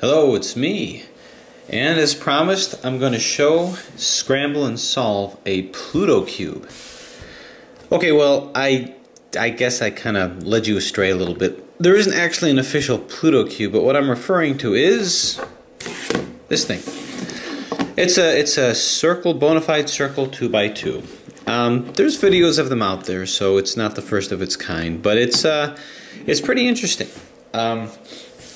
Hello, it's me. And as promised, I'm going to show, scramble, and solve a Pluto cube. Okay, well, I guess I kind of led you astray a little bit. There isn't actually an official Pluto cube, but what I'm referring to is this thing. It's a circle, bona fide circle 2x2. There's videos of them out there, so it's not the first of its kind, but it's pretty interesting.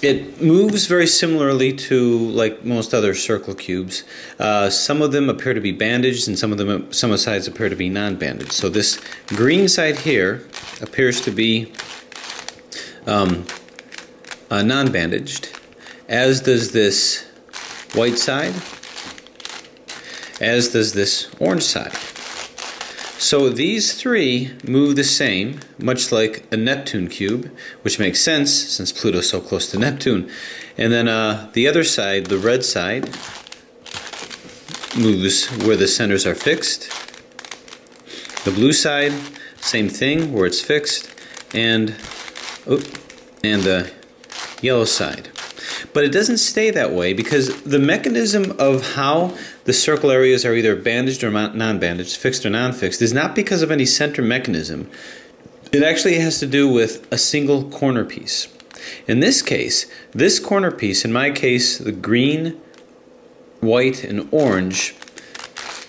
It moves very similarly to like most other circle cubes. Some of them appear to be bandaged, and some sides appear to be non-bandaged. So this green side here appears to be non-bandaged, as does this white side, as does this orange side. So these three move the same, much like a Neptune cube, which makes sense since Pluto's so close to Neptune. And then the other side, the red side, moves where the centers are fixed. The blue side, same thing, where it's fixed. And the yellow side. But it doesn't stay that way because the mechanism of how the circle areas are either bandaged or non-bandaged, fixed or non-fixed, is not because of any center mechanism. It actually has to do with a single corner piece. In this case, this corner piece, in my case, the green, white, and orange,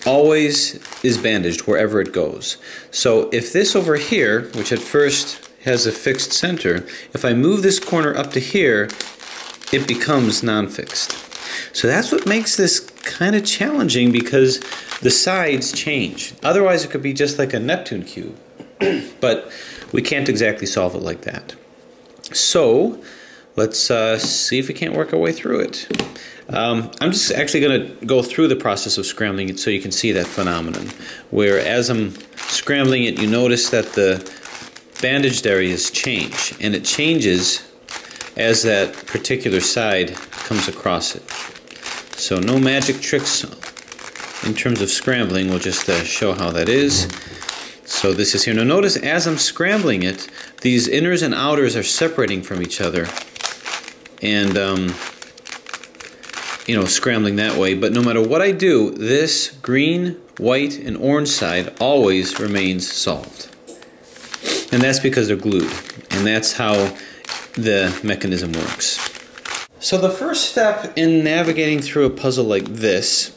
always is bandaged wherever it goes. So if this over here, which at first has a fixed center, if I move this corner up to here, it becomes non-fixed. So that's what makes this kind of challenging, because the sides change. Otherwise it could be just like a Neptune cube. But we can't exactly solve it like that. So let's see if we can't work our way through it. I'm just actually going to go through the process of scrambling it so you can see that phenomenon. Where as I'm scrambling it, you notice that the bandaged areas change. And it changes as that particular side comes across it. So no magic tricks in terms of scrambling. We'll just show how that is. So this is here. Now notice as I'm scrambling it, these inners and outers are separating from each other, and scrambling that way. But no matter what I do, this green, white, and orange side always remains solved. And that's because they're glued. And that's how the mechanism works. So the first step in navigating through a puzzle like this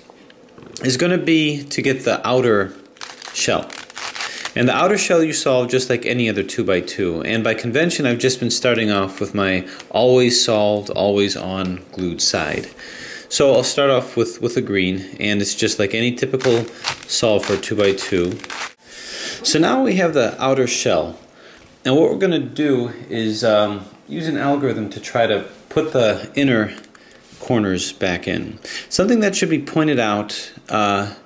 is going to be to get the outer shell. And the outer shell you solve just like any other 2x2. And by convention, I've just been starting off with my always solved, always on glued side. So I'll start off with a green, and it's just like any typical solve for a 2x2. So now we have the outer shell. And what we're going to do is use an algorithm to try to put the inner corners back in. Something that should be pointed out, that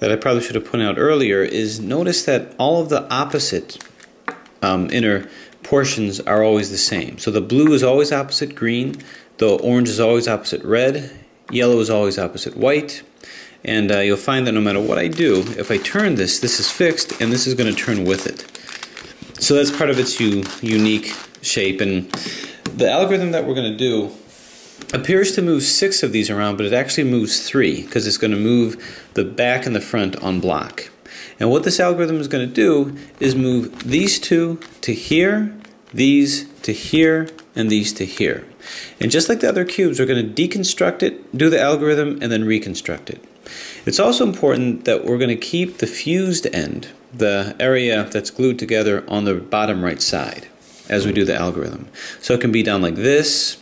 I probably should have pointed out earlier, is notice that all of the opposite inner portions are always the same. So the blue is always opposite green, the orange is always opposite red, yellow is always opposite white, and you'll find that no matter what I do, if I turn this, this is fixed and this is going to turn with it. So that's part of its unique shape, and the algorithm that we're going to do appears to move 6 of these around, but it actually moves 3 because it's going to move the back and the front on block. And what this algorithm is going to do is move these two to here, these to here, and these to here. And just like the other cubes, we're going to deconstruct it, do the algorithm, and then reconstruct it. It's also important that we're going to keep the fused end, the area that's glued together, on the bottom right side as we do the algorithm. So it can be down like this,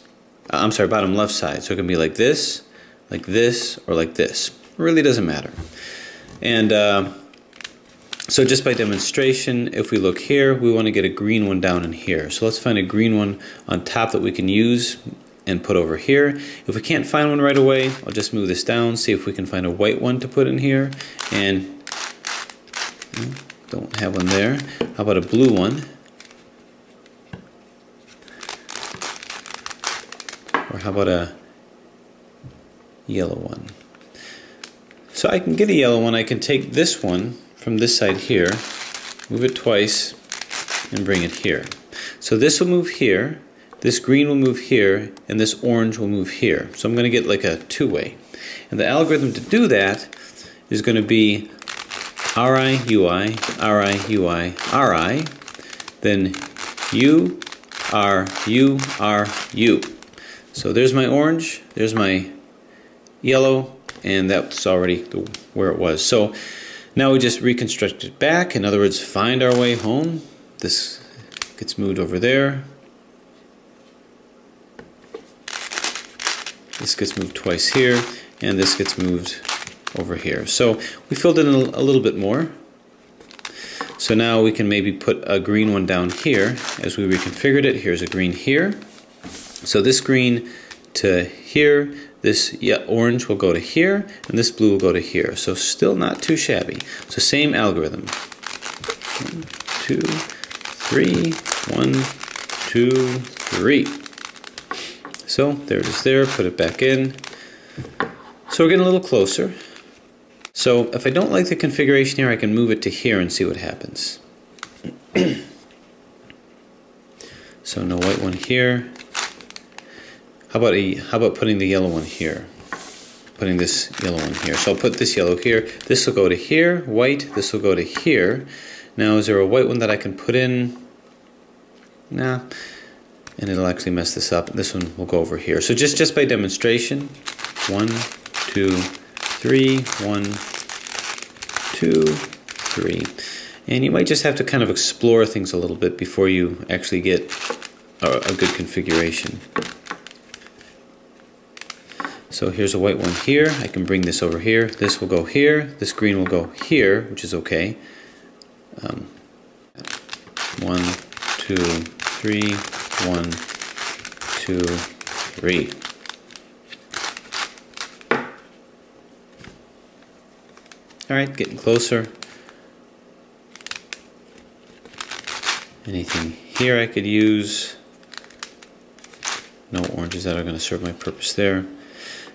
bottom left side. So it can be like this, or like this. It really doesn't matter. And so just by demonstration, if we look here, we want to get a green one down in here. So let's find a green one on top that we can use and put over here. If we can't find one right away, I'll just move this down, see if we can find a white one to put in here. And don't have one there. How about a blue one? Or how about a yellow one? So I can get a yellow one. I can take this one from this side here, move it twice, and bring it here. So this will move here, this green will move here, and this orange will move here. So I'm going to get like a two-way. And the algorithm to do that is going to be RI, UI, RI, UI, RI, then U, R, U, R, U. So there's my orange, there's my yellow, and that's already where it was. So now we just reconstruct it back. In other words, find our way home. This gets moved over there. This gets moved twice here, and this gets moved over here. So we filled in a little bit more. So now we can maybe put a green one down here as we reconfigured it. Here's a green here. So this green to here, this orange will go to here, and this blue will go to here. So still not too shabby. So same algorithm. 1, 2, 3, 1, 2, 3. So there it is there, put it back in. So we're getting a little closer. So if I don't like the configuration here, I can move it to here and see what happens. So no white one here. How about putting the yellow one here? Putting this yellow one here. So I'll put this yellow here. This will go to here, white, this will go to here. Now is there a white one that I can put in? Nah. And it'll actually mess this up. This one will go over here. So just by demonstration, 1, 2, 3, 1, 2, 3. And you might just have to kind of explore things a little bit before you actually get a good configuration. So here's a white one here. I can bring this over here. This will go here. This green will go here, which is okay. 1, 2, 3, 1, 2, 3. Alright, getting closer. Anything here I could use? No oranges that are going to serve my purpose there.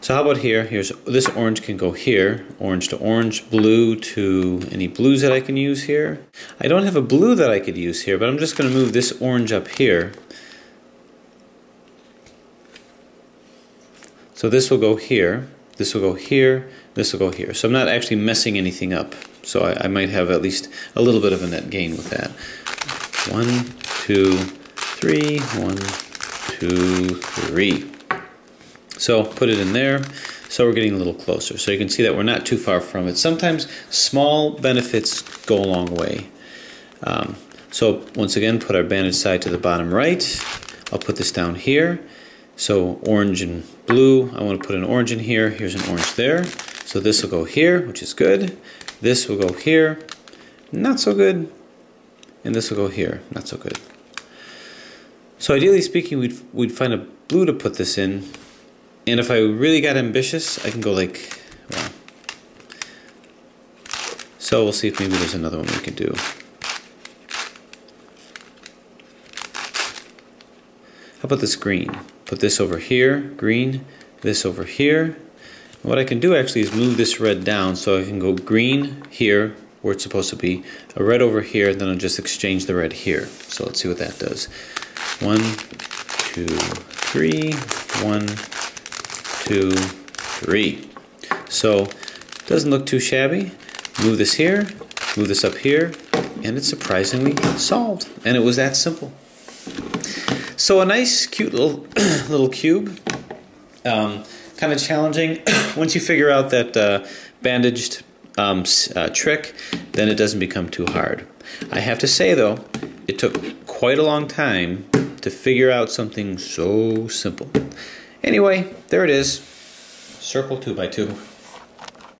So how about here? Here's this orange can go here. Orange to orange, blue to any blues that I can use here. I don't have a blue that I could use here, but I'm just going to move this orange up here. So this will go here, this will go here, this will go here. So I'm not actually messing anything up. So I might have at least a little bit of a net gain with that. 1, 2, 3, 1, 2, 3. So put it in there. So we're getting a little closer. So you can see that we're not too far from it. Sometimes small benefits go a long way. So once again, put our bandaged side to the bottom right. I'll put this down here. So orange and blue, I want to put an orange in here. Here's an orange there. So this will go here, which is good. This will go here, not so good. And this will go here, not so good. So ideally speaking, we'd find a blue to put this in. And if I really got ambitious, I can go like, well. So we'll see if maybe there's another one we can do. How about this green? Put this over here, green, this over here. And what I can do actually is move this red down so I can go green here where it's supposed to be, a red over here, then I'll just exchange the red here. So let's see what that does. 1, 2, 3, 1, 2, 3. So doesn't look too shabby. Move this here, move this up here, and it's surprisingly solved. And it was that simple. So a nice, cute little cube. Kind of challenging. Once you figure out that bandaged trick, then it doesn't become too hard. I have to say though, it took quite a long time to figure out something so simple. Anyway, there it is. Circle 2x2.